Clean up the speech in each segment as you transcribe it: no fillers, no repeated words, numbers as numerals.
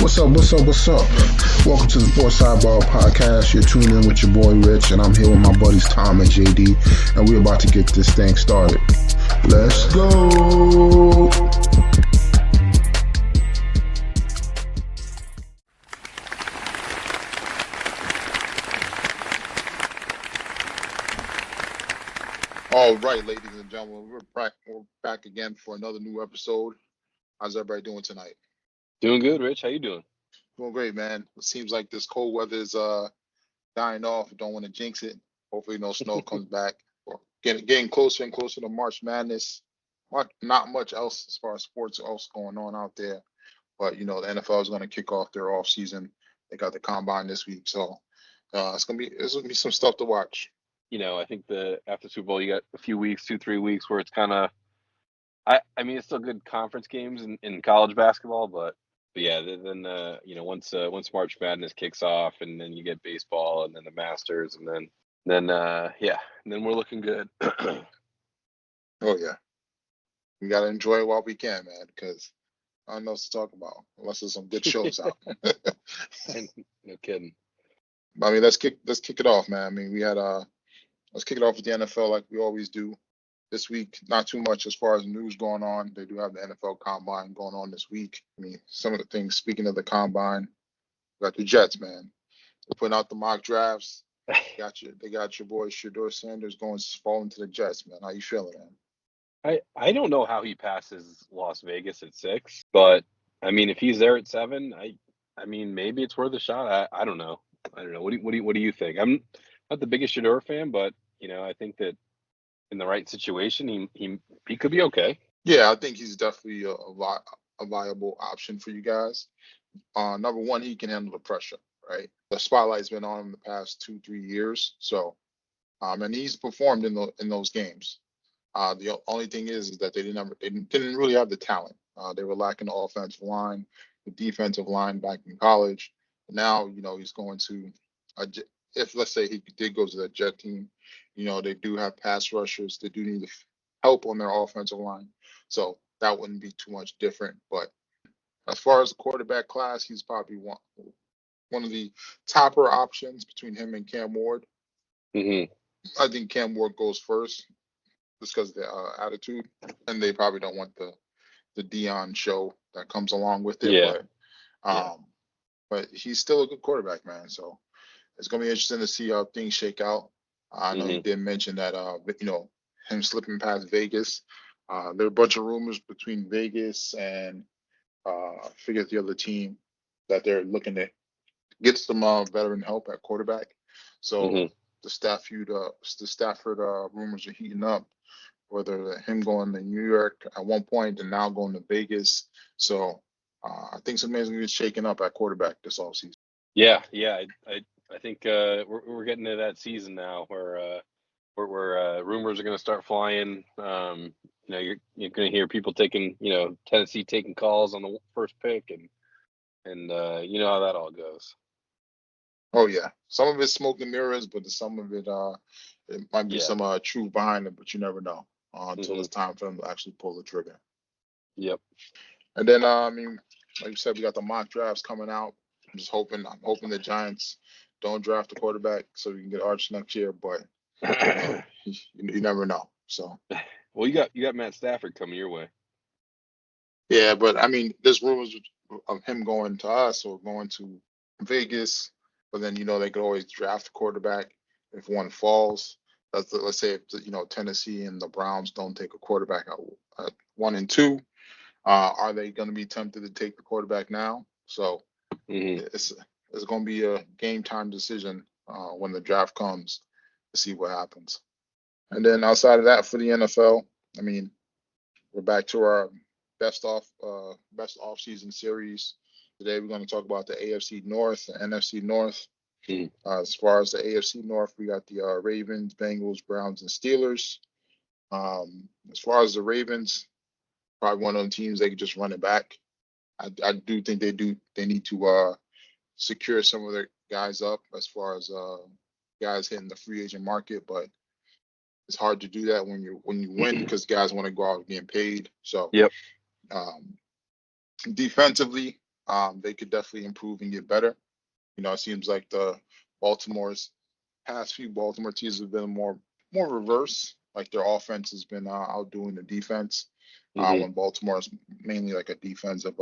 What's up? What's up? What's up? Welcome to the Sports Sidebar Podcast. You're tuned in with your boy Rich, and I'm here with my buddies Tom and JD, and we're about to get this thing started. Let's go. All right, ladies and gentlemen, we're back again for another new episode. How's everybody doing tonight? Doing good, Rich. How you doing? Doing great, man. It seems like this cold weather is dying off. Don't want to jinx it. Hopefully, no snow comes back. Or getting closer and closer to March Madness. Not much else as far as sports else going on out there, but the NFL is going to kick off their off season. They got the combine this week, so it's gonna be some stuff to watch. I think after Super Bowl, you got a few weeks, 2-3 weeks where it's kind of, I mean, it's still good conference games in college basketball, but yeah, then once March Madness kicks off, and then you get baseball, and then the Masters, and then we're looking good. Oh yeah, we gotta enjoy it while we can, man, because I don't know what to talk about unless there's some good shows out. No kidding. I mean, let's kick it off, man. I mean, let's kick it off with the NFL like we always do. This week, not too much as far as news going on. They do have the NFL Combine going on this week. I mean, some of the things, speaking of the Combine, we got the Jets, man. They're putting out the mock drafts. They got your boy Shedeur Sanders falling to the Jets, man. How you feeling, man? I don't know how he passes Las Vegas at 6, but I mean, if he's there at 7, I mean, maybe it's worth a shot. I don't know. What do you think? I'm not the biggest Shedeur fan, but I think that in the right situation, he could be okay. Yeah, I think he's definitely a viable option for you guys. Number one, he can handle the pressure, right? The spotlight's been on him the past 2-3 years, so and he's performed in those games. The only thing is that they didn't really have the talent. They were lacking the offensive line, the defensive line back in college. Now, he's going to if let's say he did go to that Jet team, they do have pass rushers. They do need help on their offensive line. So that wouldn't be too much different. But as far as the quarterback class, he's probably one of the topper options between him and Cam Ward. Mm-hmm. I think Cam Ward goes first just because of the attitude. And they probably don't want the Dion show that comes along with it. Yeah. But he's still a good quarterback, man. So it's going to be interesting to see how things shake out. I know you did mention that, him slipping past Vegas. There are a bunch of rumors between Vegas and I forget the other team that they're looking to get some veteran help at quarterback. So the Stafford rumors are heating up, whether him going to New York at one point and now going to Vegas. So I think something's going to be shaking up at quarterback this offseason. Yeah. I think we're getting to that season now where rumors are going to start flying. You're going to hear people taking, Tennessee taking calls on the first pick, and you know how that all goes. Oh yeah, some of it's smoke and mirrors, but some of it might be some truth behind it, but you never know until it's time for them to actually pull the trigger. Yep. And then I mean, like you said, we got the mock drafts coming out. I'm hoping the Giants don't draft a quarterback so we can get Arch next year, but you never know. So well, you got Matt Stafford coming your way. Yeah, but I mean, there's rumors of him going to us or going to Vegas, but then they could always draft a quarterback if one falls. Let's say if Tennessee and the Browns don't take a quarterback at 1 and 2, are they going to be tempted to take the quarterback now? So it's going to be a game time decision when the draft comes to see what happens. And then outside of that, for the NFL, I mean, we're back to our best off-season series. Today we're going to talk about the AFC North, the NFC North. As far as the AFC North, we got the Ravens, Bengals, Browns, and Steelers. As far as the Ravens, probably one of the teams they could just run it back. I do think they need to secure some of their guys up as far as guys hitting the free agent market, but it's hard to do that when you win because guys want to go out getting paid. So yep. Defensively, they could definitely improve and get better. It seems like the Baltimore's past few Baltimore teams have been more reverse. Like their offense has been outdoing the defense. Hmm. When Baltimore is mainly like a defensive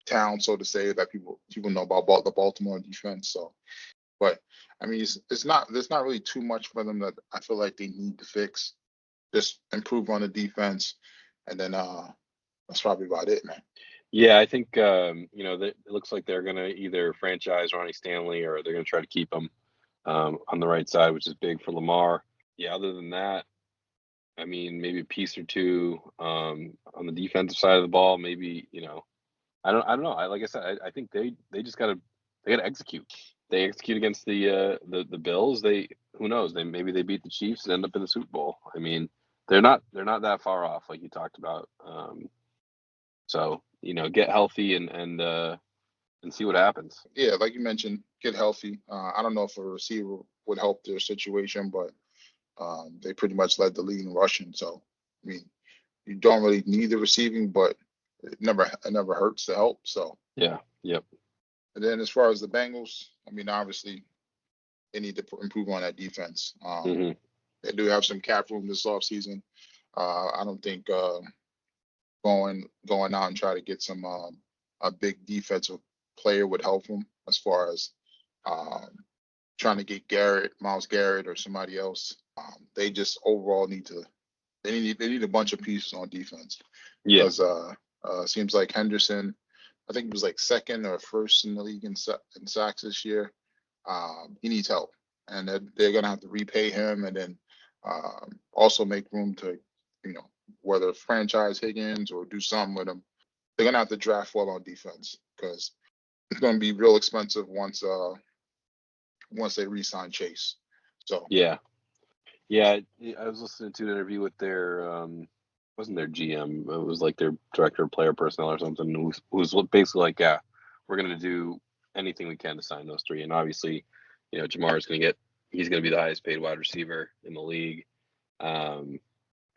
town, so to say, that people know about the Baltimore defense. So, but I mean, it's not there's not really too much for them that I feel like they need to fix. Just improve on the defense, and then that's probably about it, man. Yeah, I think it looks like they're going to either franchise Ronnie Stanley or they're going to try to keep him on the right side, which is big for Lamar. Yeah, other than that, I mean, maybe a piece or two on the defensive side of the ball. Maybe I don't know. Like I said, I think they just gotta execute. They execute against the Bills. Who knows? Maybe they beat the Chiefs and end up in the Super Bowl. I mean, they're not that far off, like you talked about. So get healthy and see what happens. Yeah, like you mentioned, get healthy. I don't know if a receiver would help their situation, but they pretty much led the league in rushing. So, I mean, you don't really need the receiving, but it never hurts to help. So, Yeah. Yep. and then as far as the Bengals, I mean, obviously they need to improve on that defense. Hmm. They do have some cap room this offseason. I don't think going out and try to get some a big defensive player would help them as far as um, trying to get Miles Garrett, or somebody else. They just overall they need a bunch of pieces on defense Yeah. because seems like Henderson, I think he was like second or first in the league in sacks this year. He needs help, and they're gonna have to repay him, and then also make room to, whether franchise Higgins or do something with him. They're gonna have to draft well on defense because it's gonna be real expensive once they re-sign Chase. So Yeah. Yeah. I was listening to an interview with their wasn't their GM. It was like their director of player personnel or something. Who's basically like, yeah, we're gonna do anything we can to sign those three. And obviously, Jamar's he's gonna be the highest paid wide receiver in the league. Um,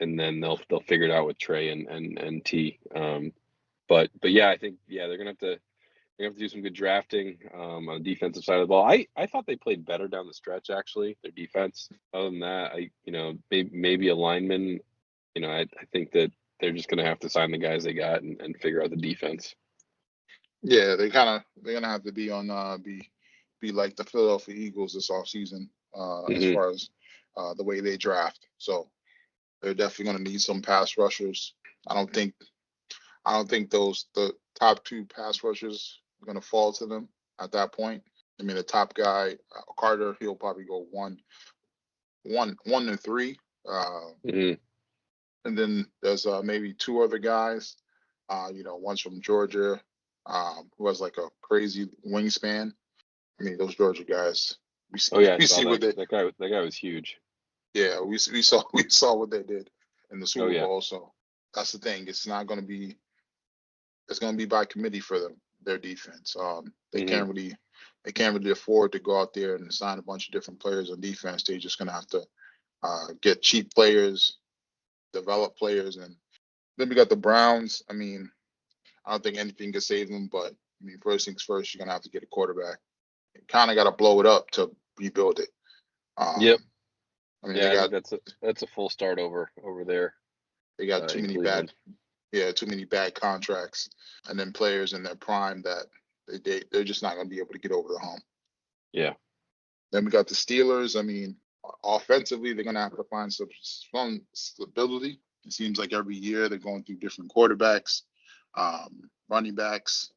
and then they'll figure it out with Trey and T. But yeah, I think they're gonna have to do some good drafting on the defensive side of the ball. I thought they played better down the stretch actually. Their defense. Other than that, maybe a lineman. I think that they're just gonna have to sign the guys they got and figure out the defense. yeah, they're gonna have to be like the Philadelphia Eagles this offseason as Hmm. far as the way they draft. So they're definitely gonna need some pass rushers. I don't think I don't think the top two pass rushers are gonna fall to them at that point. I mean, the top guy, Carter, he'll probably go one to three. Hmm. And then there's maybe two other guys. One's from Georgia, who has like a crazy wingspan. I mean, those Georgia guys, we see, Oh yeah, I we saw see what that. they, That guy was huge. yeah, we saw what they did in the Oh Super yeah. Bowl. So that's the thing. It's going to be by committee for them, their defense. They Hmm. can't really afford to go out there and sign a bunch of different players on defense. They're just going to have to get cheap players, develop players, and then we got the Browns. I mean, I don't think anything can save them, but I mean, first things first, you're gonna have to get a quarterback. You kind of got to blow it up to rebuild it. Yep. I mean, Yeah, I think that's a full start over there they got too in many Cleveland. bad contracts, and then players in their prime that they're just not gonna be able to get over the hump. Yeah. Then we got the Steelers. I mean, offensively, they're gonna have to find some stability. It seems like every year they're going through different quarterbacks, running backs.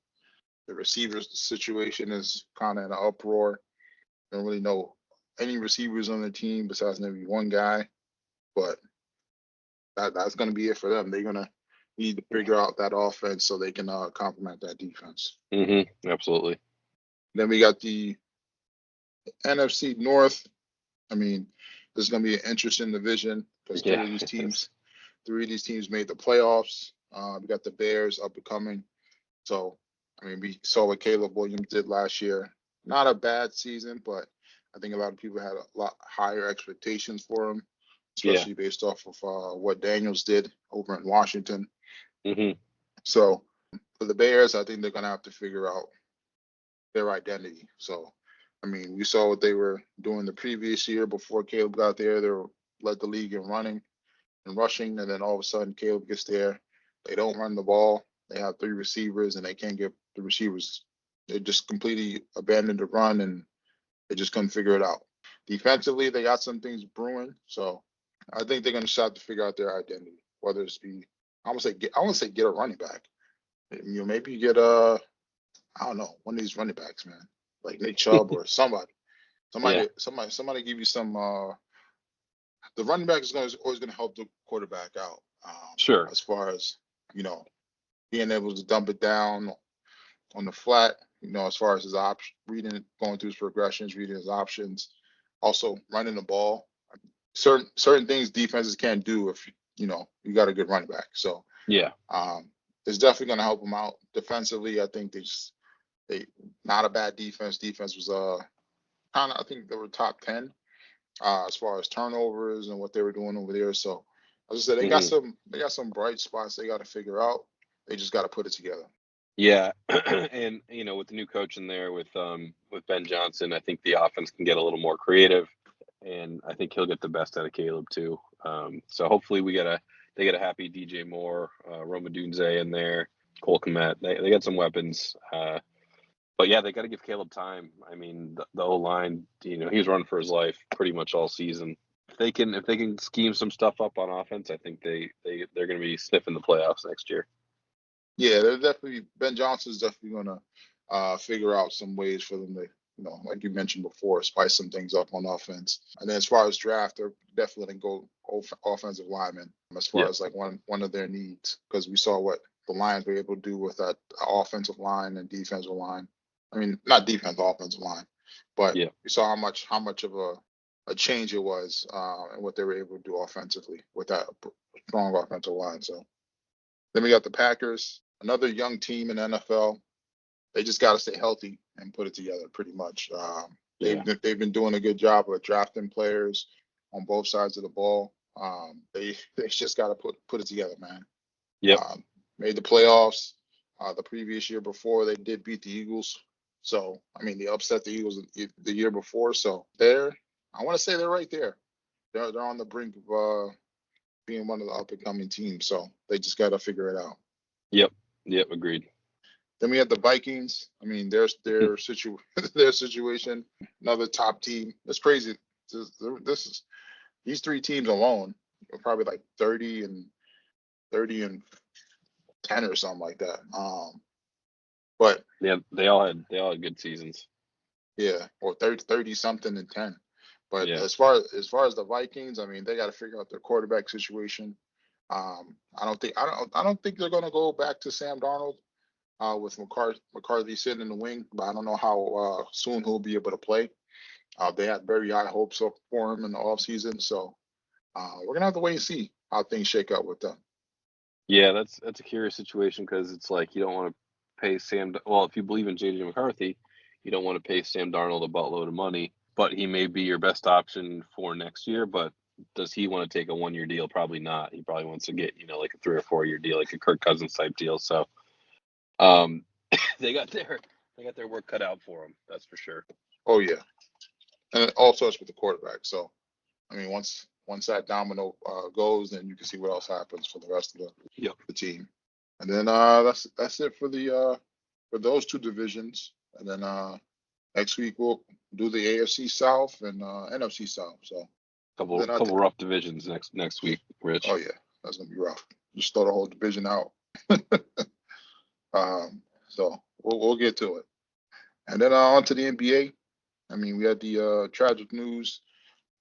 The receivers situation is kind of in an uproar. Don't really know any receivers on the team besides maybe one guy, but that's going to be it for them. They're going to need to figure out that offense so they can complement that defense. Hmm. Absolutely. Then we got the NFC North. I mean, this is going to be an interesting division because Yeah. three of these teams made the playoffs. We got the Bears up and coming. So, I mean, we saw what Caleb Williams did last year. Not a bad season, but I think a lot of people had a lot higher expectations for him, Yeah. especially based off of what Daniels did over in Washington. Hmm. So, For the Bears, I think they're gonna have to figure out their identity. So, I mean, we saw what they were doing the previous year before Caleb got there. They led the league in running and rushing, and then all of a sudden Caleb gets there. They don't run the ball. They have 3 receivers, and they can't get the receivers. They just completely abandoned the run, and they just couldn't figure it out. Defensively, they got some things brewing, so I think they're gonna have to figure out their identity. Whether it's be, I want to say get a running back. Maybe you get I don't know, one of these running backs, man, like Nick Chubb or somebody. Yeah, Somebody give you some. The running back is always going to help the quarterback out. sure. As far as you know, being able to dump it down on the flat. As far as his option, going through his progressions, reading his options, also running the ball. Certain things defenses can't do if you got a good running back. So Yeah, it's definitely going to help them out defensively. I think they not a bad defense. Defense was kind of, I think they were top 10 as far as turnovers and what they were doing over there. So as I said, they got some bright spots they got to figure out. They just got to put it together. yeah, and with the new coach in there with Ben Johnson, I think the offense can get a little more creative, and I think he'll get the best out of Caleb too. So hopefully they get a happy DJ Moore, Roma Dunze in there, Cole Kmet. They got some weapons. But yeah, they got to give Caleb time. I mean, the O line, he's running for his life pretty much all season. If they can scheme some stuff up on offense, I think they're going to be sniffing the playoffs next year. Yeah, they're definitely Ben Johnson's definitely gonna figure out some ways for them to, like you mentioned before, spice some things up on offense. And then as far as draft, they're definitely gonna go offensive lineman as far Yeah. as like one of their needs, because we saw what the Lions were able to do with that offensive line and defensive line. I mean, not defense, offensive line, but Yeah. we saw how much of a change it was and what they were able to do offensively with that strong offensive line. So then we got the Packers, another young team in the NFL. They just got to stay healthy and put it together, pretty much. Yeah. They've been doing a good job of drafting players on both sides of the ball. They just got to put it together, man. Yep. Made the playoffs the previous year before. They did beat the Eagles, so I mean they upset the Eagles the year before. So I want to say they're right there. They're on the brink of being one of the up and coming teams. So they just got to figure it out. Yep. Agreed. Then we have the Vikings. I mean, their their situation, another top team. It's crazy. These 3 teams alone are probably like 30 and 10 or something like that. But Yeah, they all had good seasons. yeah, or 30 something and 10. But Yeah. as far as the Vikings, I mean, they got to figure out their quarterback situation. I don't think they're gonna go back to Sam Darnold. With McCarthy sitting in the wing, but I don't know how soon he'll be able to play. They had very high hopes for him in the offseason, so we're gonna have to wait and see how things shake out with them. Yeah, that's a curious situation because it's like you don't want to pay Sam. Well, if you believe in JJ McCarthy, you don't want to pay Sam Darnold a buttload of money, but he may be your best option for next year. But does he want to take a 1-year deal? Probably not. He probably wants to get like a 3 or 4 year deal, like a Kirk Cousins type deal. So, they got their work cut out for them. That's for sure. Oh yeah, and it all starts with the quarterback. So I mean, once that domino goes, then you can see what else happens for the rest of the team. And then that's it for those 2 divisions. And then next week we'll do the AFC South and NFC South. So Couple rough divisions next week, Rich. Oh yeah, that's gonna be rough. Just throw the whole division out. So we'll get to it. And then on to the NBA. I mean, we had the tragic news.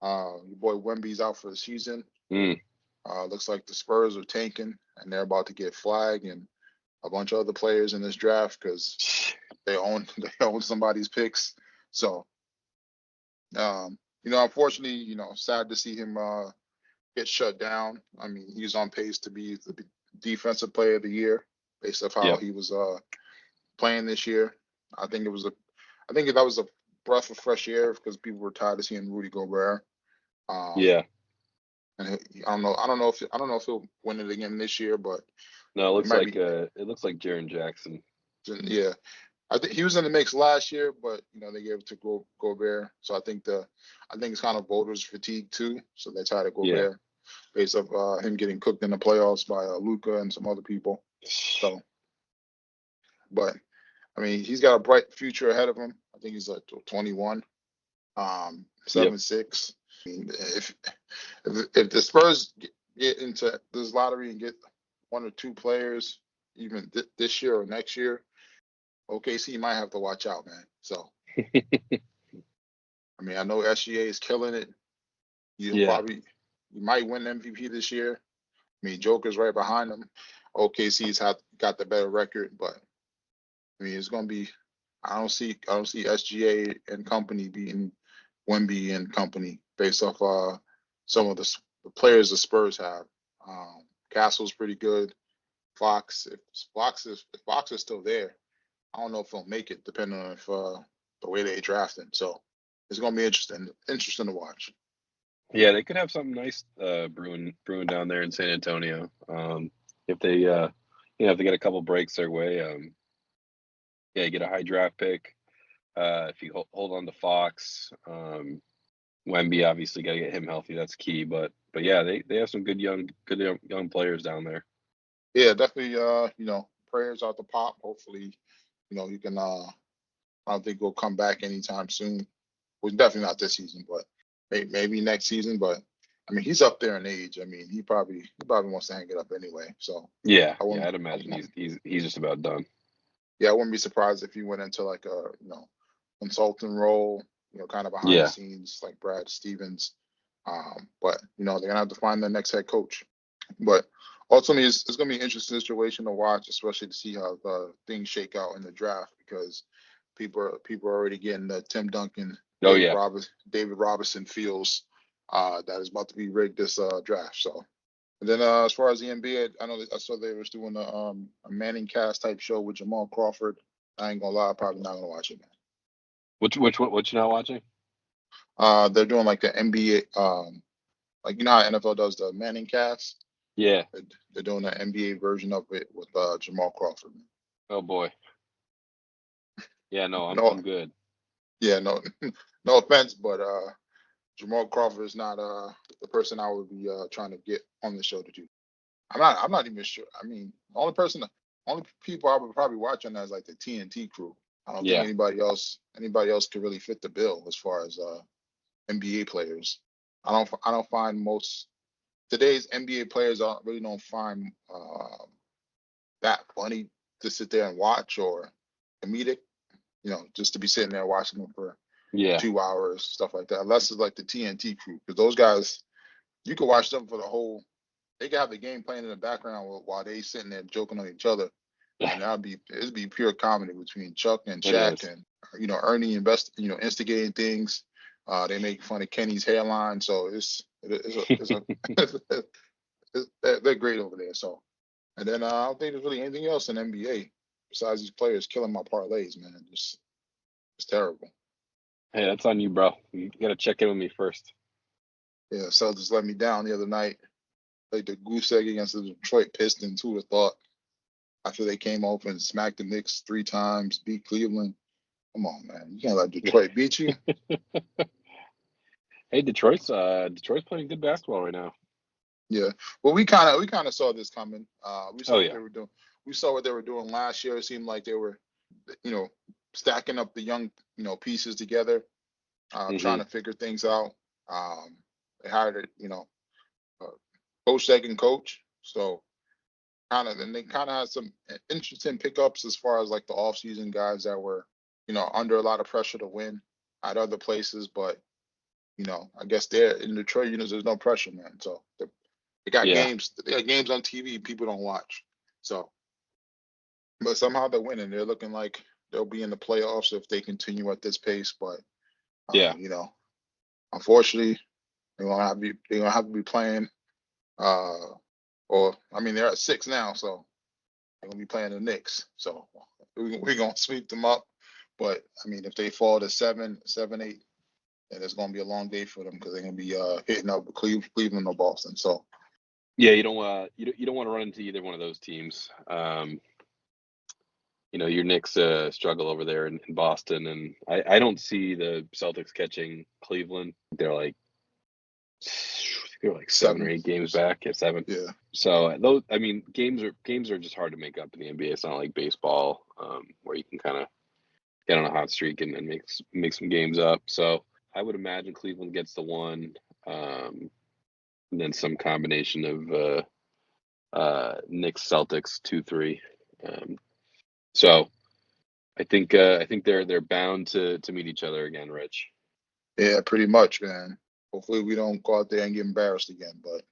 Your boy Wemby's out for the season. Looks like the Spurs are tanking and they're about to get flagged and a bunch of other players in this draft because they own somebody's picks. So, unfortunately, sad to see him get shut down. I mean, he's on pace to be the defensive player of the year based off how he was playing this year. I think that was a breath of fresh air because people were tired of seeing Rudy Gobert. Yeah. And I don't know if he'll win it again this year, but No, It might be, it looks like Jaren Jackson. yeah. I think he was in the mix last year, but they gave it to Gobert. So I think it's kind of voters fatigue too. So they tied to Yeah. Gobert based off him getting cooked in the playoffs by Luka and some other people. So, but I mean, he's got a bright future ahead of him. I think he's like 21, Yep. 7'6". I mean, if the Spurs get into this lottery and get one or two players, even this year or next year, OKC might have to watch out, man. So, I mean, I know SGA is killing it. You'll Yeah. probably you might win MVP this year. I mean, Joker's right behind him. OKC's got the better record, but I mean, it's gonna be. I don't see SGA and company beating Wemby and company based off some of the players the Spurs have. Castle's pretty good. If Fox is still there, I don't know if he'll make it, depending on if the way they draft him. So it's gonna be interesting to watch. Yeah, they could have something nice brewing down there in San Antonio. If they if they get a couple breaks their way, yeah, you get a high draft pick. If you hold on to Fox, Wemby obviously got to get him healthy. That's key. But yeah, they have some good young players down there. Yeah, definitely. Prayers out the pop. Hopefully, you can. I don't think he'll come back anytime soon. Well, definitely not this season, but maybe next season. But I mean, he's up there in age. I mean, he probably wants to hang it up anyway. So Yeah, I wouldn't. I'd imagine he's just about done. Yeah, I wouldn't be surprised if he went into like a consulting role. Kind of behind the Yeah, scenes like Brad Stevens. But they're gonna have to find their next head coach. But ultimately, it's going to be an interesting situation to watch, especially to see how things shake out in the draft, because people are already getting the Tim Duncan, oh yeah. David Robinson feels that is about to be rigged this draft. So, and then as far as the NBA, I saw they was doing a Manning cast type show with Jamal Crawford. I ain't gonna lie, I'm probably not gonna watch it, man. What you not watching? They're doing like the NBA, like how NFL does the Manning cast. Yeah. They're doing an NBA version of it with Jamal Crawford. Oh boy. Yeah, no, No, I'm good. yeah, no, no offense, but Jamal Crawford is not the person I would be trying to get on the show to do. I'm not even sure. I mean, only people I would probably watch on that is like the TNT crew. I don't think Yeah. anybody else could really fit the bill as far as NBA players. I don't find most today's NBA players don't find that funny to sit there and watch or comedic. Just to be sitting there watching them for Yeah. 2 hours, stuff like that. Unless it's like the TNT crew, because those guys, you can watch them for the whole. They can have the game playing in the background while they sitting there joking on each other, and it'd be pure comedy between Chuck and It Shaq, is. and Ernie instigating things. They make fun of Kenny's hairline, so they're great over there. So, and then I don't think there's really anything else in NBA besides these players killing my parlays, man. It's terrible. Hey, that's on you, bro. You got to check in with me first. Yeah, Celtics let me down the other night. Like the goose egg against the Detroit Pistons. Who would have thought? After they came over and smacked the Knicks 3 times, beat Cleveland. Come on, man. You can't let Detroit beat you. Hey, Detroit's playing good basketball right now. Yeah. Well, we kind of saw this coming. We saw Oh what yeah. they were doing. We saw what they were doing last year. It seemed like they were, you know, stacking up the young, pieces together, trying Hmm. to figure things out. They hired a coach second coach. So they kind of had some interesting pickups as far as like the offseason guys that were, under a lot of pressure to win at other places. But, I guess they're in Detroit, there's no pressure, man. So Yeah. they got games on TV people don't watch. So, but somehow they're winning. They're looking like they'll be in the playoffs if they continue at this pace. But, Yeah. unfortunately, they're gonna have to be playing. Or I mean, they're at 6 now, so they're gonna be playing the Knicks. So we're gonna sweep them up. But I mean, if they fall to 7, 8, then it's gonna be a long day for them because they're gonna be hitting up Cleveland or Boston. So Yeah, you don't want to run into either one of those teams. Your Knicks struggle over there in Boston, and I don't see the Celtics catching Cleveland. They're like 7 or 8 games back. Yeah, 7. Yeah. So games are just hard to make up in the NBA. It's not like baseball, where you can kind of get on a hot streak and make some games up. So I would imagine Cleveland gets the 1, and then some combination of Knicks Celtics 2-3. So I think they're bound to meet each other again, Rich. Yeah, pretty much, man. Hopefully we don't go out there and get embarrassed again, but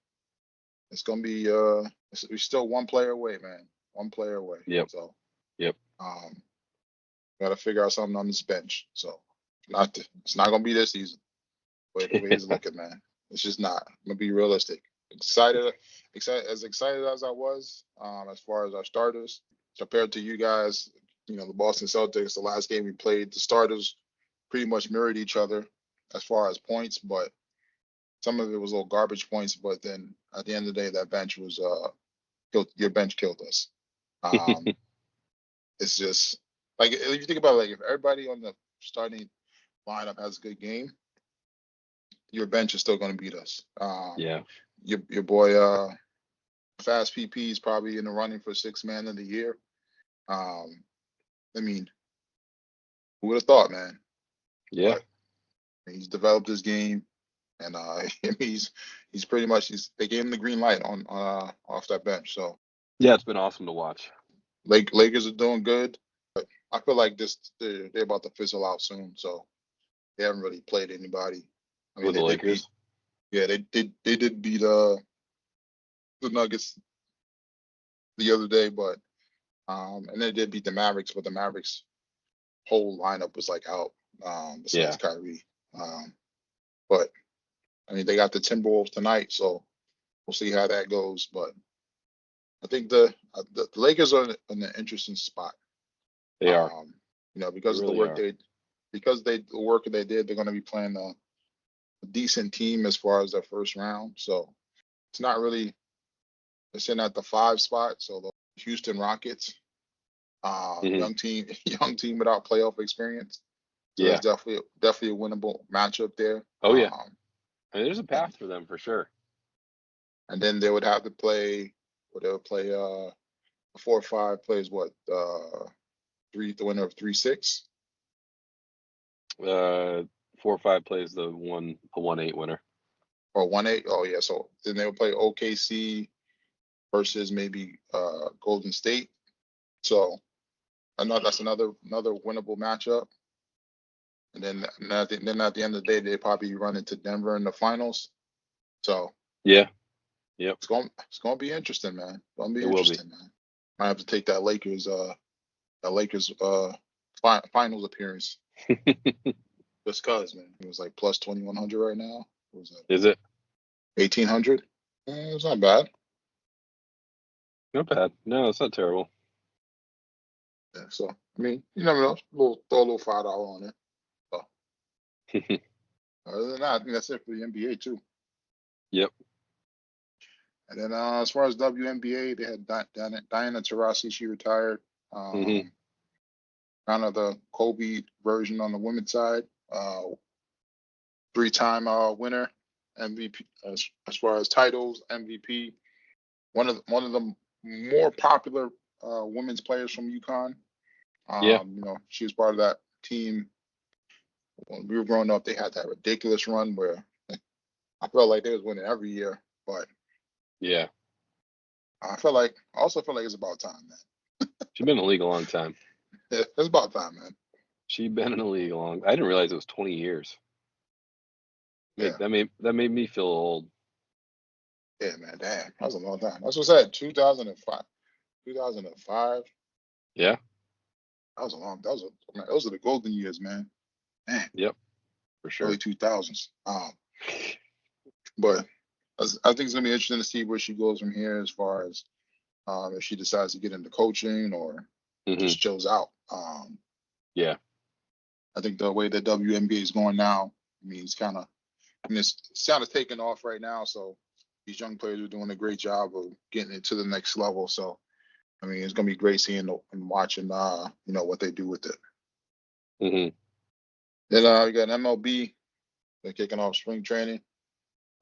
it's gonna be we're still 1 player away, man. 1 player away. Yep. So Yep. Gotta figure out something on this bench. So it's not gonna be this season. The way it's looking, man. It's just not. I'm gonna be realistic. Excited as I was, as far as our starters compared to you guys. The Boston Celtics. The last game we played, the starters pretty much mirrored each other as far as points, but some of it was little garbage points. But then at the end of the day, that bench was your bench killed us. It's just like if you think about it, like if everybody on the starting lineup has a good game, your bench is still going to beat us. Yeah. Your boy Fast PP is probably in the running for 6th man of the year. I mean, who would have thought, man? Yeah. But he's developed his game, and he's pretty much they gave him the green light on off that bench. So yeah, it's been awesome to watch. Lakers are doing good, but I feel like they're about to fizzle out soon. So they haven't really played anybody. I mean, With the Lakers. They did beat the Nuggets the other day, but and they did beat the Mavericks, but the Mavericks whole lineup was like out besides Kyrie. But I mean, they got the Timberwolves tonight, so we'll see how that goes. But I think the Lakers are in an interesting spot. They are. Because of the work the work they did, they're going to be playing a decent team as far as their first round. So it's not really. They're sitting at the 5 spot, so the Houston Rockets, young team without playoff experience. So yeah, there's definitely a winnable matchup there. Oh yeah, there's a path for them for sure. And then they would have to play. They would play a 4-5 plays what the winner of 3-6. 4-5 plays the 1-8 winner. Or 1-8. Oh yeah, so then they would play OKC versus maybe Golden State. So that's another winnable matchup. And then at the end of the day, they probably run into Denver in the finals. So yeah, yep, it's gonna be interesting, man. It's gonna be it interesting, man. Might have to take that Lakers finals appearance. Just cause, man, it was like plus 2,100 right now. What was that? Is it 1,800? It's not bad. Not bad. No, it's not terrible. Yeah, so I mean, you never know. Throw a little $5 on it. So other than that, I think that's it for the NBA too. Yep. And then as far as WNBA, they had Diana Taurasi. She retired. Kind of the Kobe version on the women's side. 3-time winner, MVP as far as titles, MVP. One of the more popular women's players from UConn. She was part of that team when we were growing up. They had that ridiculous run where I felt like they was winning every year, but yeah, I also feel like it's about time, man. She's been in the league a long time. Yeah, it's about time, man. She's been in the league a long. I didn't realize it was 20 years. Yeah. That made me feel old. Yeah, man. Damn, that was a long time. That's what I said. 2005. 2005. Yeah. Those are the golden years, man. Man. Yep. For sure. Early 2000s. But I think it's gonna be interesting to see where she goes from here, as far as if she decides to get into coaching or just chills out. Yeah. I think the way the WNBA is going now, it's kind of taking off right now. So these young players are doing a great job of getting it to the next level. So I mean, it's gonna be great seeing and watching what they do with it. Hmm. Then we got MLB. They're kicking off spring training.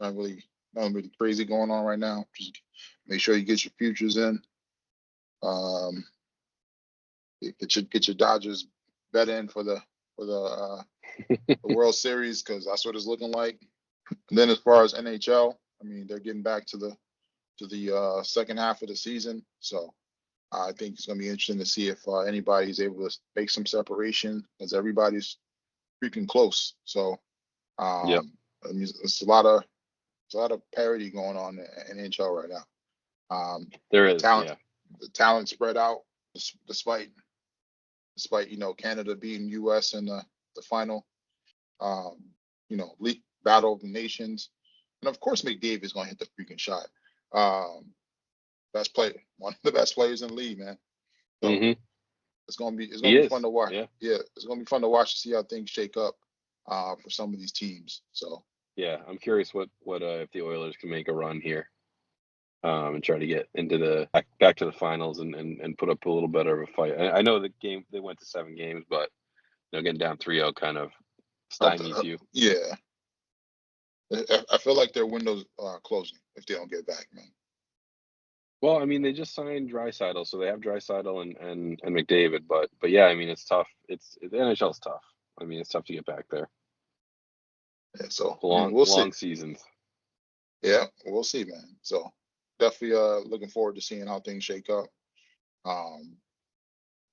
Nothing really crazy going on right now. Just make sure you get your futures in. Um, get your Dodgers bet in for the World Series because that's what it's looking like. And then as far as NHL, I mean, they're getting back to the second half of the season. So I think it's going to be interesting to see if anybody's able to make some separation because everybody's freaking close. So Yep. I mean, it's a lot of parity going on in NHL right now. There The is. talent, Yeah. the talent spread out despite Canada beating U.S. in the final. League battle of the nations, and of course McDavid is going to hit the freaking shot. Best player, one of the best players in the league, man. So Hmm. it's gonna He be is. fun to watch. Yeah. Yeah, it's gonna be fun to watch to see how things shake up for some of these teams. So Yeah. I'm curious what if the Oilers can make a run here, and try to get into the back to the finals and put up a little better of a fight. I know the game they went to 7 games, but getting down 3-0 kind of stymies you. yeah, I feel like their windows are closing if they don't get back, man. Well, I mean, they just signed Draisaitl, so they have Draisaitl and McDavid, but yeah, I mean, it's tough. The NHL's tough. I mean, it's tough to get back there. Yeah, so I mean, Long we'll see. long seasons. Yeah, we'll see, man. So definitely looking forward to seeing how things shake up. Um,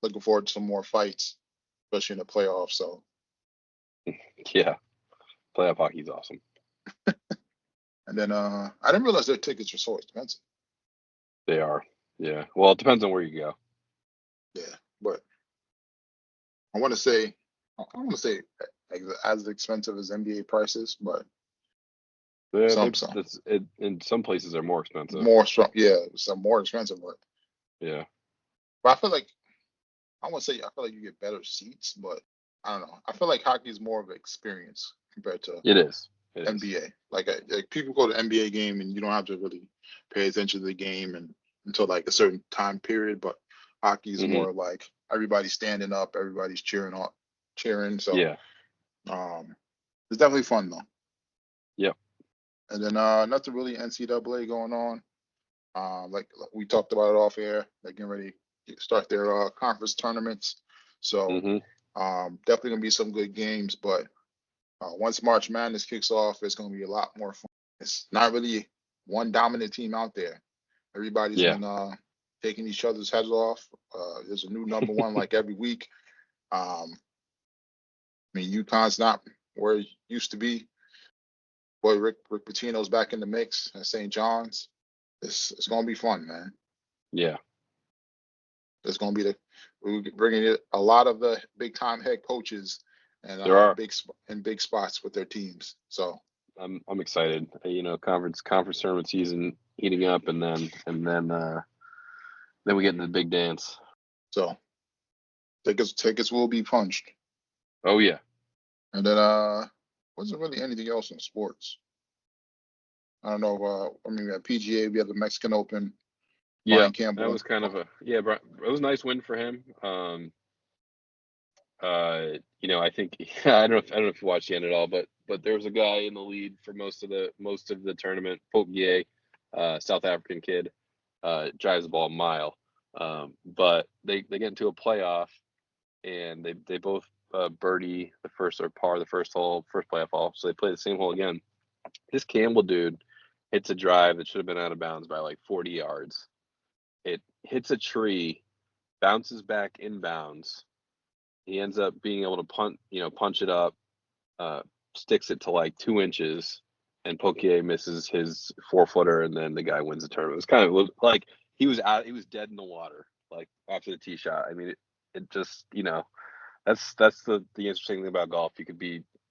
looking forward to some more fights, especially in the playoffs. So Yeah, playoff hockey's awesome. and then I didn't realize their tickets were so expensive. They are. Yeah. Well, it depends on where you go. Yeah, but I want to say as expensive as NBA prices, but some In some places are more expensive. more strong. Yeah, some more expensive, Yeah. but I feel like I want to say I feel like you get better seats, but I don't know. I feel like hockey is more of an experience compared to It is. It is. NBA. Like people go to NBA game and you don't have to really pay attention to the game until like a certain time period. But hockey is Hmm. more like everybody's standing up, everybody's cheering. So Yeah. it's definitely fun though. Yep. And then nothing really NCAA going on. Like we talked about it off air. They're getting ready to start their conference tournaments. So Hmm. definitely gonna be some good games. But once March Madness kicks off, it's gonna be a lot more fun. It's not really one dominant team out there. Everybody's Yeah. been taking each other's heads off. There's a new number one like every week. I mean, UConn's not where it used to be. Boy, Rick Pitino's back in the mix at St. John's. It's gonna be fun, man. Yeah. It's gonna be we're bringing in a lot of the big time head coaches and There are. big spots with their teams. So I'm excited. Conference tournament season heating up, and then we get into the big dance. so tickets will be punched. Oh yeah. And then wasn't really anything else in sports. I don't know. I mean, at PGA we have the Mexican Open. Yeah, Brian that Campbell. was kind of it was a nice win for him. I think I don't know if you watched the end at all, but there was a guy in the lead for most of the tournament. Potier, South African kid, drives the ball a mile. But they get into a playoff, and they both birdie the first or par the first playoff hole. So they play the same hole again. This Campbell dude hits a drive that should have been out of bounds by like 40 yards. It hits a tree, bounces back inbounds. He ends up being able to punch it up, sticks it to like 2 inches, and Potier misses his 4-footer, and then the guy wins the tournament. It was kind of like he was dead in the water, like after the tee shot. I mean, it just, that's the interesting thing about golf. You could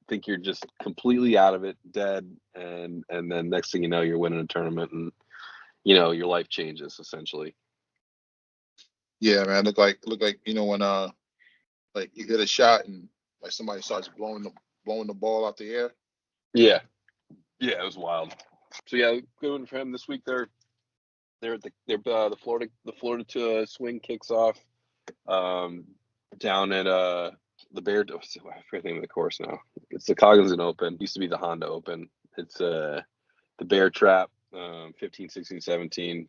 think you're just completely out of it, dead, and then next thing you know, you're winning a tournament, and your life changes essentially. Yeah, man. Look like when like you hit a shot and like somebody starts blowing the ball out the air. Yeah, it was wild. So yeah, good one for him this week. They're at the Florida to swing kicks off down at the Bear. I forget the name of the course now. It's the Cognizant Open. Used to be the Honda Open. It's the Bear Trap. 15, 16, 17.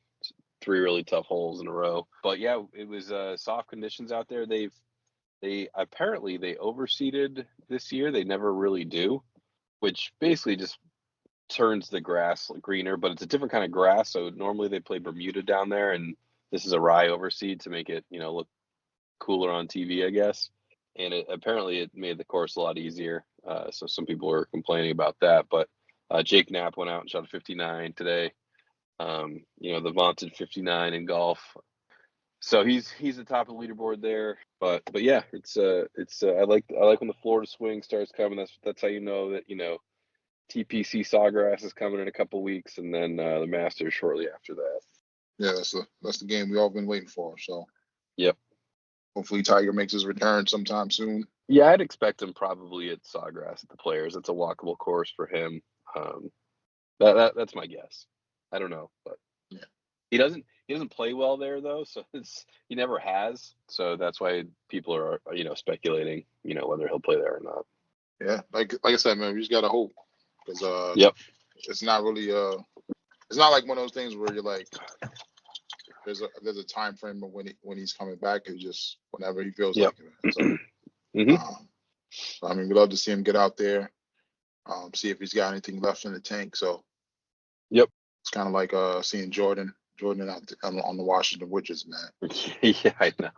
3 really tough holes in a row. But yeah, it was soft conditions out there. They apparently they overseeded this year. They never really do, which basically just turns the grass greener, but it's a different kind of grass. So normally they play Bermuda down there, and this is a rye overseed to make it, look cooler on TV, I guess. And apparently it made the course a lot easier. So some people were complaining about that, but Jake Knapp went out and shot a 59 today. The vaunted 59 in golf. So he's the top of the leaderboard there. But yeah, it's I like when the Florida swing starts coming. That's how you know that TPC Sawgrass is coming in a couple weeks, and then the Masters shortly after that. Yeah, that's the game we all been waiting for. So yep. Hopefully Tiger makes his return sometime soon. Yeah, I'd expect him probably at Sawgrass at the Players. It's a walkable course for him. That's my guess. I don't know, but yeah, he doesn't play well there though, so he never has. So that's why people are speculating whether he'll play there or not. Yeah, like I said, man, we just gotta hope because yep. It's not really it's not like one of those things where you're like there's a time frame of when he's coming back. It's just whenever he feels yep. like it. So, I mean, we'd love to see him get out there, see if he's got anything left in the tank. So yep, it's kind of like seeing Jordan out on the Washington Wizards, man. Yeah, I know.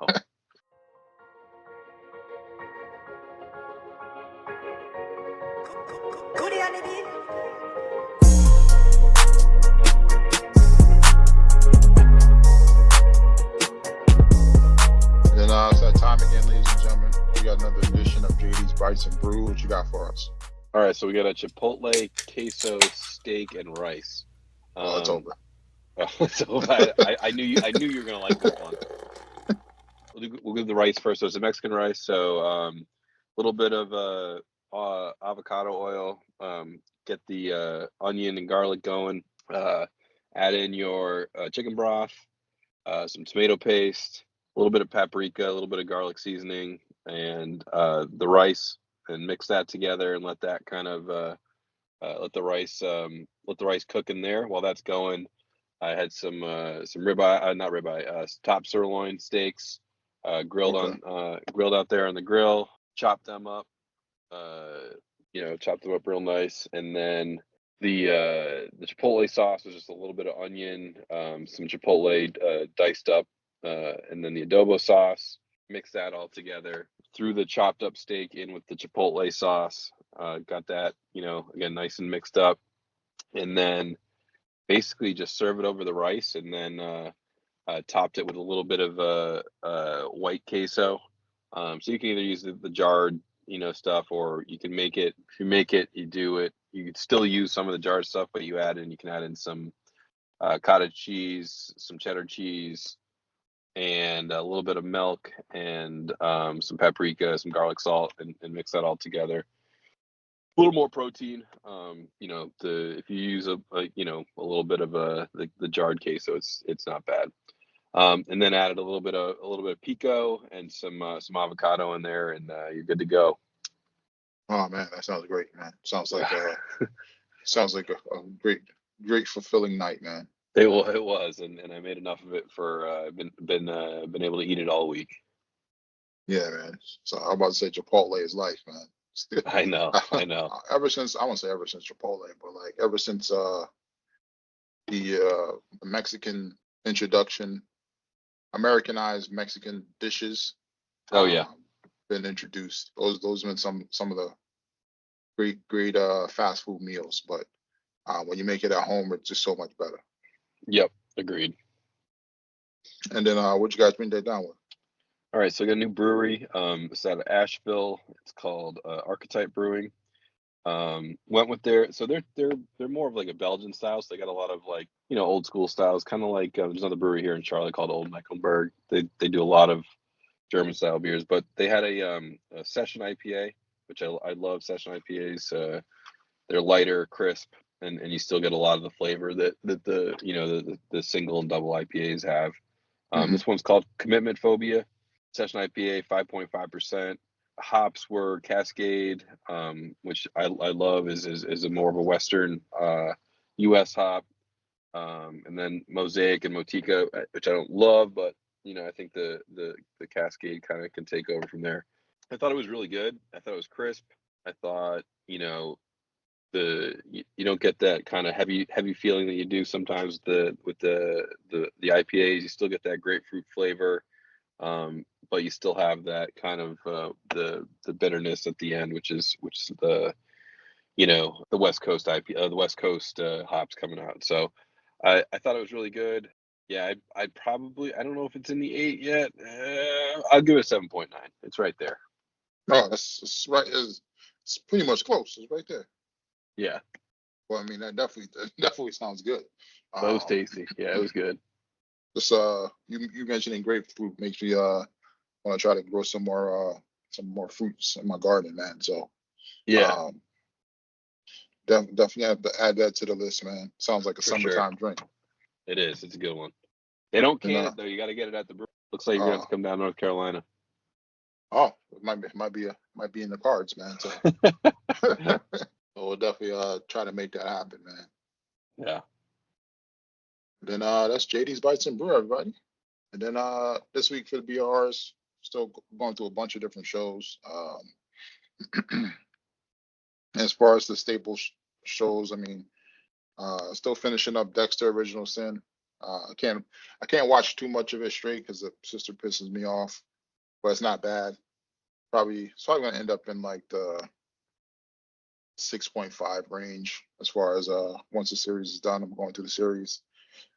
And then it's that time again, ladies and gentlemen. We got another edition of JD's Bites and Brew. What you got for us? All right, so we got a Chipotle queso steak and rice. It's over. So I knew you were gonna like this one. We'll do the rice first. So it's a Mexican rice. So a little bit of avocado oil. Get the onion and garlic going. Add in your chicken broth, some tomato paste, a little bit of paprika, a little bit of garlic seasoning, and the rice, and mix that together and let that kind of let the rice cook in there. While that's going, I had some top sirloin steaks grilled out there on the grill. Chopped them up, real nice, and then the chipotle sauce was just a little bit of onion, some chipotle diced up, and then the adobo sauce. Mix that all together. Threw the chopped up steak in with the chipotle sauce. Got that, again, nice and mixed up, and then basically just serve it over the rice, and then topped it with a little bit of white queso. So you can either use the jarred, stuff, or you can make it. If you make it, you do it. You could still use some of the jarred stuff, but you can add in some cottage cheese, some cheddar cheese, and a little bit of milk, and some paprika, some garlic salt, and mix that all together. A little more protein, if you use a little bit of the jarred queso, it's not bad. And then added a little bit of pico and some avocado in there, and you're good to go. Oh man, that sounds great, man. Sounds like a great fulfilling night, man. It was, and I made enough of it for been able to eat it all week. Yeah, man. So I'm about to say Chipotle is life, man. I know. Ever since, I won't say ever since Chipotle, but like ever since the Mexican introduction, Americanized Mexican dishes. Oh yeah, been introduced. Those have been some of the great fast food meals, but when you make it at home, it's just so much better. Yep, agreed. And then what you guys bring that down with? All right, so I got a new brewery. It's out of Asheville. It's called Archetype Brewing. Went with so they're more of like a Belgian style. So they got a lot of like old school styles, kind of like there's another brewery here in Charlotte called Old Mecklenburg. They do a lot of German style beers, but they had a session IPA, which I love session IPAs. They're lighter, crisp, and you still get a lot of the flavor that the the single and double IPAs have. Hmm. This one's called Commitment Phobia, Session IPA, 5.5%. Hops were Cascade, which I love, is a more of a Western U.S. hop, and then Mosaic and Motica, which I don't love, but I think the Cascade kind of can take over from there. I thought it was really good. I thought it was crisp. I thought you don't get that kind of heavy feeling that you do sometimes with the IPAs. You still get that grapefruit flavor, but you still have that kind of the bitterness at the end, which is the the West Coast the West Coast hops coming out. So I thought it was really good. Yeah, I'd probably, I don't know if it's in the 8 yet. I'll give it a 7.9. It's right there. Oh, that's right. It's pretty much close. It's right there. Yeah, Well, I mean, that definitely sounds good. but it was Um, tasty. Yeah, it was good. just you mentioning grapefruit makes me want to try to grow some more fruits in my garden, man. So Yeah, um, definitely have to add that to the list, man. Sounds like a for sure. summertime drink. It is. It's a good one. They don't And can it though. You got to get it at the brewery. Looks like you're gonna have uh, to come down to North Carolina. oh, it might be in the cards, man. So so we'll definitely try to make that happen, man. Yeah. Then that's JD's Bites and Brew, everybody. And then this week for the BRs, still going through a bunch of different shows. As far as the staple shows, I mean, still finishing up Dexter Original Sin. I can't watch too much of it straight because the sister pisses me off, but it's not bad. It's probably gonna end up in like the 6.5 range as far as once the series is done. I'm going through the series.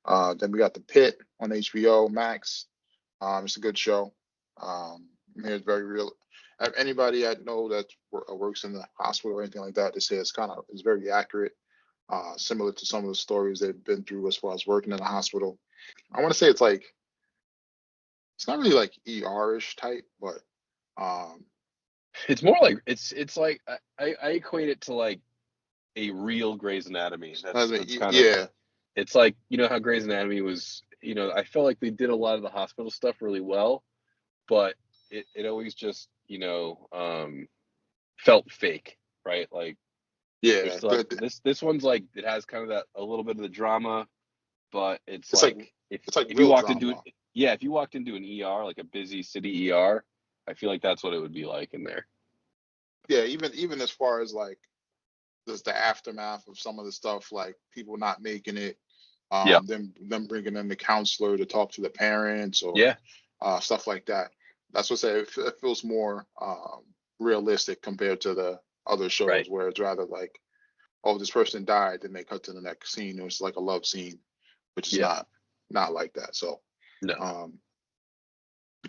Then we got The Pit on HBO Max. It's a good show. Here it's very real. Anybody I know that works in the hospital or anything like that, they say it's very accurate, similar to some of the stories they've been through as far as working in the hospital. I want to say it's not really like ER-ish type, but um, It's more like it's like I equate it to like a real Grey's Anatomy. I mean, That's kind of, yeah, it's like how Grey's Anatomy was. I felt like they did a lot of the hospital stuff really well, but it always just felt fake, right? Like there's yeah. still this one's like, it has kind of that a little bit of the drama, but it's It's like like it's like if you real walked into it, drama. yeah, if you walked into an ER, like a busy city ER, I feel like that's what it would be like in there. Yeah, even as far as like just the aftermath of some of the stuff, like people not making it, Yeah, them bringing in the counselor to talk to the parents or yeah, stuff like that. That's what I say. It feels more realistic compared to the other shows right. where it's rather like, oh, this person died, then they cut to the next scene. It was like a love scene, which is Yeah, not like that. So no, um,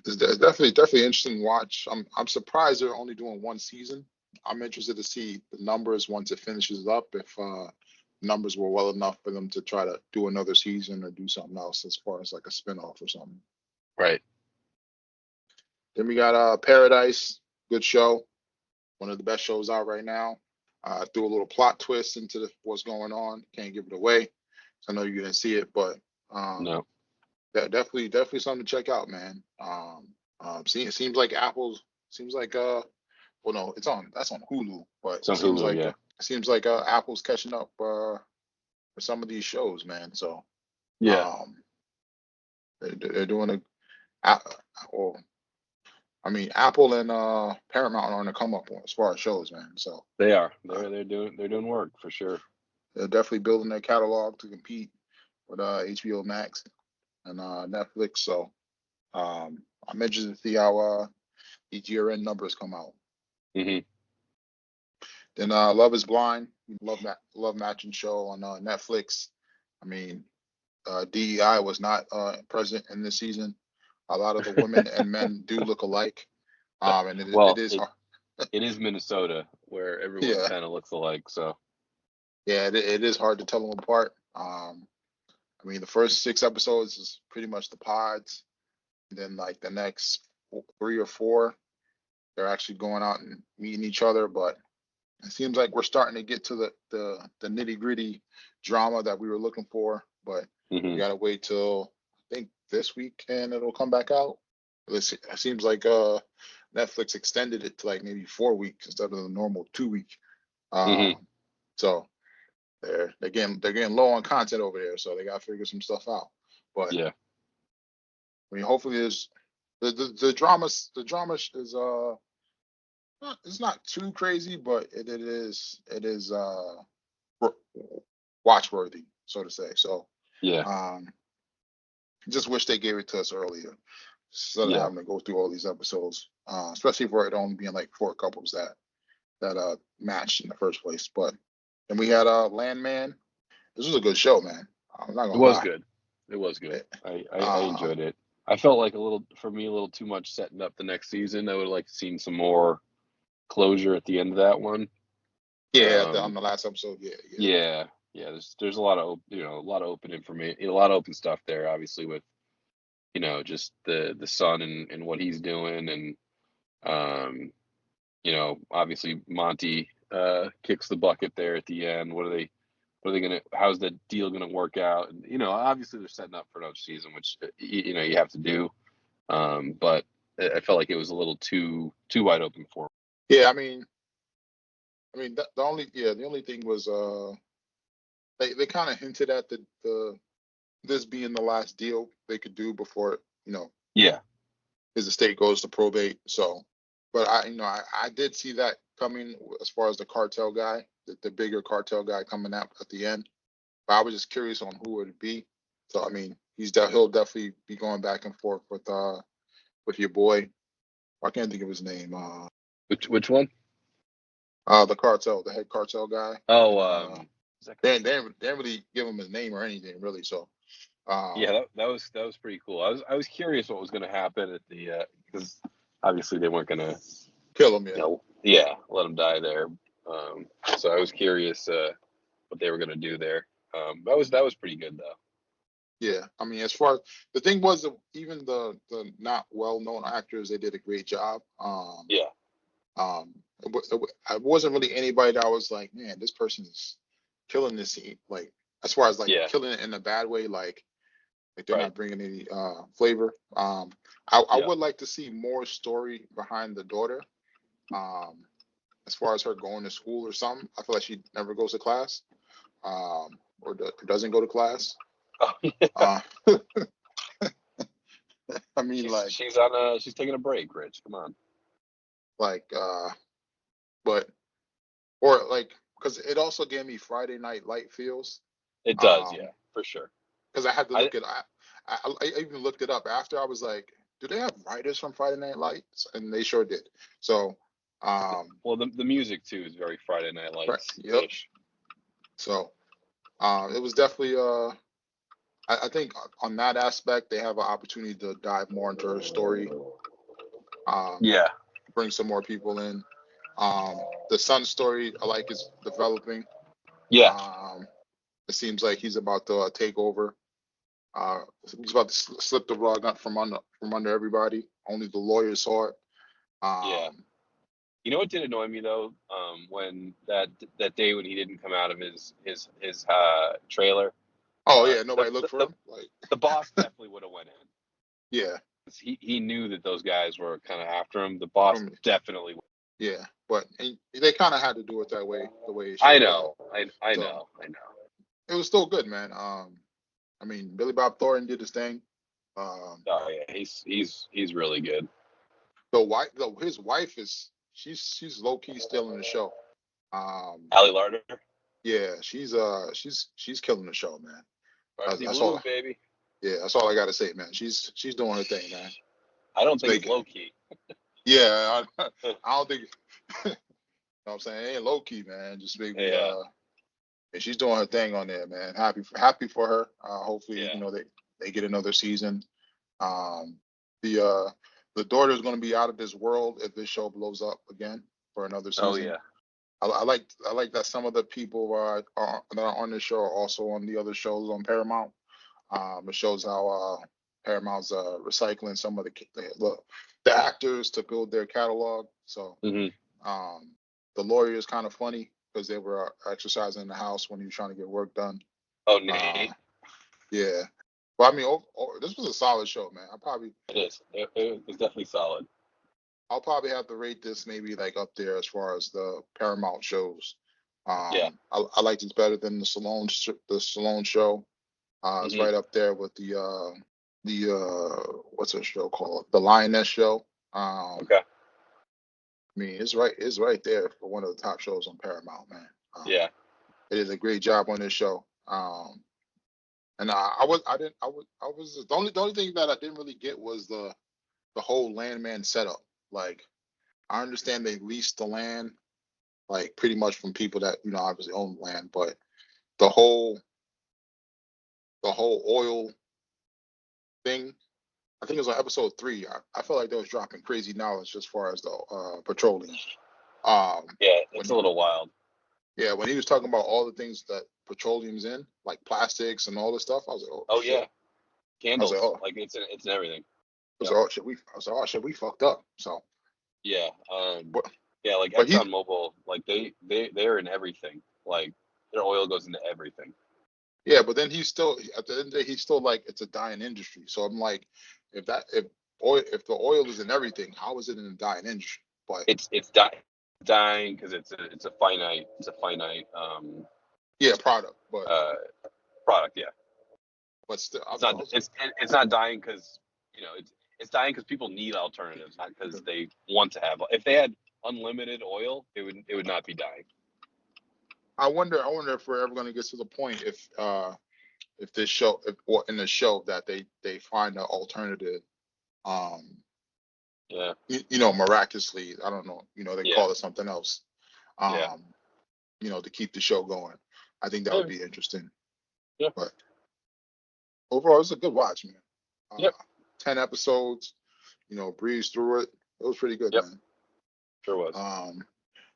it's definitely interesting to watch. I'm surprised they're only doing one season. I'm interested to see the numbers once it finishes up, if numbers were well enough for them to try to do another season or do something else as far as like a spinoff or something. right. Then we got Paradise, good show, one of the best shows out right now. Threw a little plot twist into what's going on. Can't give it away. So I know you didn't see it, but um, No, definitely something to check out, man. Seems like Apple's seems like well, no, that's on Hulu, but it's on Hulu. Yeah, it seems like Apple's catching up for some of these shows, man. So yeah, um they're doing a well, I mean, Apple and Paramount are on the come up as far as shows, man. So they are. uh, They're doing work for sure. they're definitely building their catalog to compete with HBO Max and Netflix. So I'm interested to see how these year-end numbers come out. Hmm. Then Love Is Blind, love matching show on Netflix. I mean, DEI was not present in this season. A lot of the women and men do look alike, and it Well, is hard. it is Minnesota where everyone Yeah, kind of looks alike. So yeah, it is hard to tell them apart. I mean, the first 6 episodes is pretty much the pods, and then like the next 3 or 4, they're actually going out and meeting each other. But it seems like we're starting to get to the nitty gritty drama that we were looking for, but we Hmm. gotta wait till I think this week and it'll come back out. It seems like Netflix extended it to like maybe 4 weeks instead of the normal 2 week. Hmm. So they're getting low on content over there, so they gotta figure some stuff out. But Yeah. I mean, hopefully there's the drama is it's not too crazy, but it is watch worthy, so to say. So Yeah. um, just wish they gave it to us earlier, instead of Yeah. having to go through all these episodes, especially for it only being like four couples that matched in the first place. But then we had Landman. This was a good show, man. I'm not It gonna was lie. good. It was good. It- I Um, enjoyed it. I felt like for me, a little too much setting up the next season. I would have liked to seen some more closure at the end of that one. yeah, on Um, the last episode, yeah, yeah, yeah, yeah. There's a lot of a lot of open information, a lot of open stuff there. Obviously, with just the son and what he's doing, and um, obviously Monty kicks the bucket there at the end. What are they gonna? How's the deal gonna work out? And obviously they're setting up for another season, which you have to do. But I felt like it was a little too wide open for him. yeah. I mean, the only thing was they kind of hinted at the this being the last deal they could do before Yeah, his estate goes to probate. So, but I did see that coming as far as the cartel guy, the bigger cartel guy coming out at the end. But I was just curious on who it would be. So I mean, he'll definitely be going back and forth with your boy. I can't think of his name. which one? The head cartel guy. Oh, is that They didn't really give him his name or anything really. So yeah, um, that was pretty cool. I was curious what was going to happen at the because obviously they weren't going to kill him, yeah. let him die there. So I was curious what they were going to do there. That was pretty good though. Yeah, I mean, as far as the thing was, even the not well known actors, they did a great job. Yeah, I wasn't really anybody that I was like, man, this person is killing this scene. Like, as far as like yeah, killing it in a bad way, like they're right, not bringing any flavor. I yeah, would like to see more story behind the daughter. Um, as far as her going to school or something, I feel like she never goes to class, or doesn't go to class. Uh, I mean, she's taking a break, Rich. Come on. like, but or like, because it also gave me Friday Night Light feels. It does, Um, yeah, for sure. because I had to I look it. I even looked it up after. I was like, do they have writers from Friday Night Lights? And they sure did. So, well, the music too is very Friday Night right, Lights yep. ish. So, it was definitely I think on that aspect they have an opportunity to dive more into her story. Um, Yeah, bring some more people in. The son story I like is developing. yeah, Um, it seems like he's about to take over. He's about to slip the rug out from under everybody. Only the lawyers saw it. yeah. Um, You know what did annoy me though? When that day when he didn't come out of his trailer, oh yeah, the, nobody looked the for the him. Like, the boss definitely would have went in. yeah, 'Cause he knew that those guys were kind of after him. The boss from definitely. yeah, but they kind of had to do it that way, the way it I showed out. know, I So know, I know. it was still good, man. I mean, Billy Bob Thornton did his thing. Oh yeah, he's really good. His wife is she's low key still in the show. Um, Ali Larder, yeah, she's killing the show, man. That's, Varsity that's all. Blues, baby. Yeah, that's all I gotta say, man. She's doing her thing, man. I don't It's think it's making. low key. Yeah, I don't think. You know what I'm saying? It ain't low key, man. Just maybe Yeah, and she's doing her thing on there, man. Happy for her. Hopefully, yeah. they get another season. Um, the daughter's gonna be out of this world if this show blows up again for another Oh season. yeah, I like that some of the people that are on this show are also on the other shows on Paramount. It shows how Paramount's recycling some of the actors to build their catalog. So hmm um, the lawyer is kind of funny because they were exercising in the house when he was trying to get work done. Oh, Uh, Nate, yeah, but I mean, this was a solid show, man. it is. It was definitely solid. I'll probably have to rate this maybe like up there as far as the Paramount shows. Yeah. I like this better than the Salon show. It's Hmm. right up there with the what's that show called? The Lioness show. Okay. I mean, it's right there for one of the top shows on Paramount, man. Yeah. They did a great job on this show. And I was I didn't I was the only thing that I didn't really get was the whole Landman setup. Like, I understand they leased the land, like pretty much from people that obviously own land, but the whole oil thing. I think it was on episode 3. I felt like they was dropping crazy knowledge as far as the petroleum. Yeah. When It's a little wild. yeah, when he was talking about all the things that petroleum's in, like plastics and all this stuff, I was like, oh Oh shit. yeah. I was like, Candles. oh, Like it's in everything. I was Yep. like, oh shit, we fucked up. So, Yeah. but Yeah. Like but he ExxonMobil, like they're in everything. Like their oil goes into everything. yeah, but then he's still at the end of the day, he's still like it's a dying industry. So I'm like, if the oil is in everything, how is it in a dying industry? But It's dying because it's a finite yeah, product. uh product. Yeah. But still, I It's was, I not was it's not dying because it's dying because people need alternatives, not because they want to have. If they had unlimited oil, it would not be dying. I wonder if we're ever going to get to the point if this show if or in the show that they find an alternative, um Yeah. miraculously, I don't know, they Yeah. call it something else, Yeah. um to keep the show going. I think that would Yeah. be interesting. Yeah. But overall, it's a good watch, man. Yep. 10 episodes, breeze through it. It was pretty good, Yep. man. Sure was.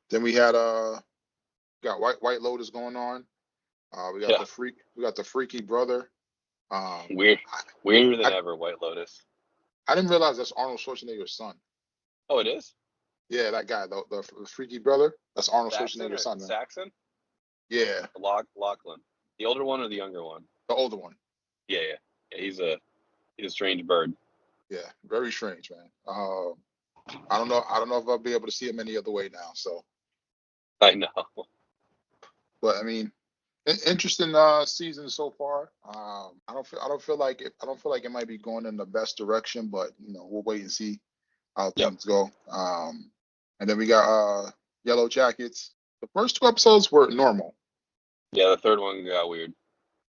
Then we had got White Lotus going on. We got Yeah. the Freaky Brother. Weird. Weirder than I, ever. White Lotus. I didn't realize that's Arnold Schwarzenegger's son. Oh, it is. Yeah, that guy, the Freaky Brother. That's Arnold Saxon Schwarzenegger's or son, man. Saxon? Yeah, Lachlan. The older one or the younger one? the older one. Yeah. Yeah. Yeah. He's a strange bird. Yeah, very strange, man. I don't know. I don't know if I'll be able to see him any other way now. So, I know. but I mean, interesting season so far. I don't feel like it might be going in the best direction, but we'll wait and see how Yep. things go. And then we got Yellow Jackets. The first 2 episodes were normal. Yeah. The third one got weird.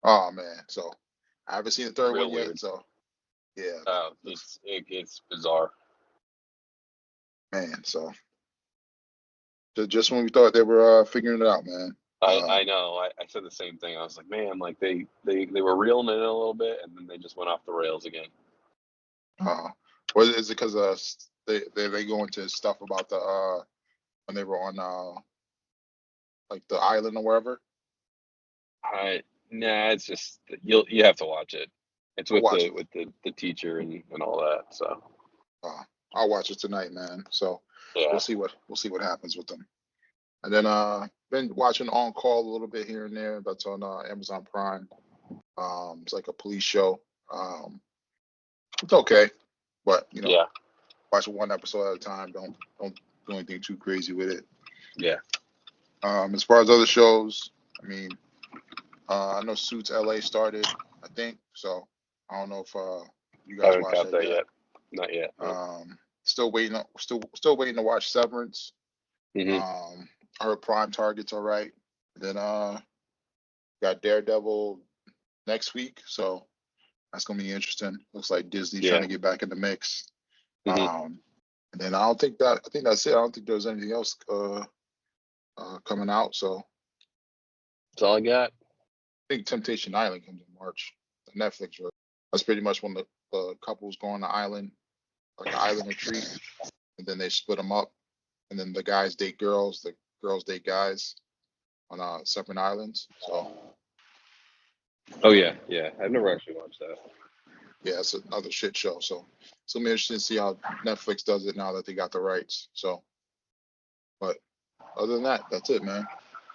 Oh man, so I haven't seen the third Real one yet. weird. So yeah, It's bizarre. man. So just when we thought they were figuring it out, man. I know. I said the same thing. I was like, man, like they were reeling it in a little bit, and then they just went off the rails again. Or is it because they go into stuff about the when they were on like the island or wherever? Nah, it's just you have to watch it. It's I'll with watch the it. with the teacher and all that. So I'll watch it tonight, man. So yeah. we'll see what happens with them. And then been watching On Call a little bit here and there. That's on Amazon Prime. It's like a police show. It's okay, but Yeah. watch it one episode at a time. Don't do anything too crazy with it. Yeah. As far as other shows, I mean, I know Suits LA started, I think. So I don't know if you I guys haven't watched caught that that yet. yet. Not yet. No. Still waiting to watch Severance. Hmm. I heard Prime Target's all right. Then got Daredevil next week, so that's gonna be interesting. Looks like Disney's trying Yeah. to get back in the mix. Hmm. And then I think that's it. I don't think there's anything else coming out. So That's all I got. I think Temptation Island comes in March. The Netflix show. That's pretty much when the couples go on the island, like an island retreat, and then they split them up, and then the guys date girls, the girls date guys on separate islands. So Oh yeah. Yeah. I've never actually watched that. yeah, it's another shit show. So it's gonna be interesting to see how Netflix does it now that they got the rights. So, but Other than that, that's it, man.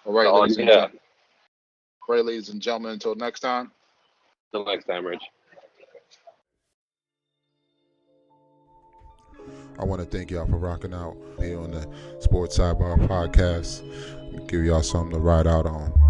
All right, Oh ladies and yeah. gentlemen. All right, ladies and gentlemen. Until next time. Till next time, Rich. I want to thank y'all for rocking out here on the Sports Sidebar Podcast. Give y'all something to ride out on.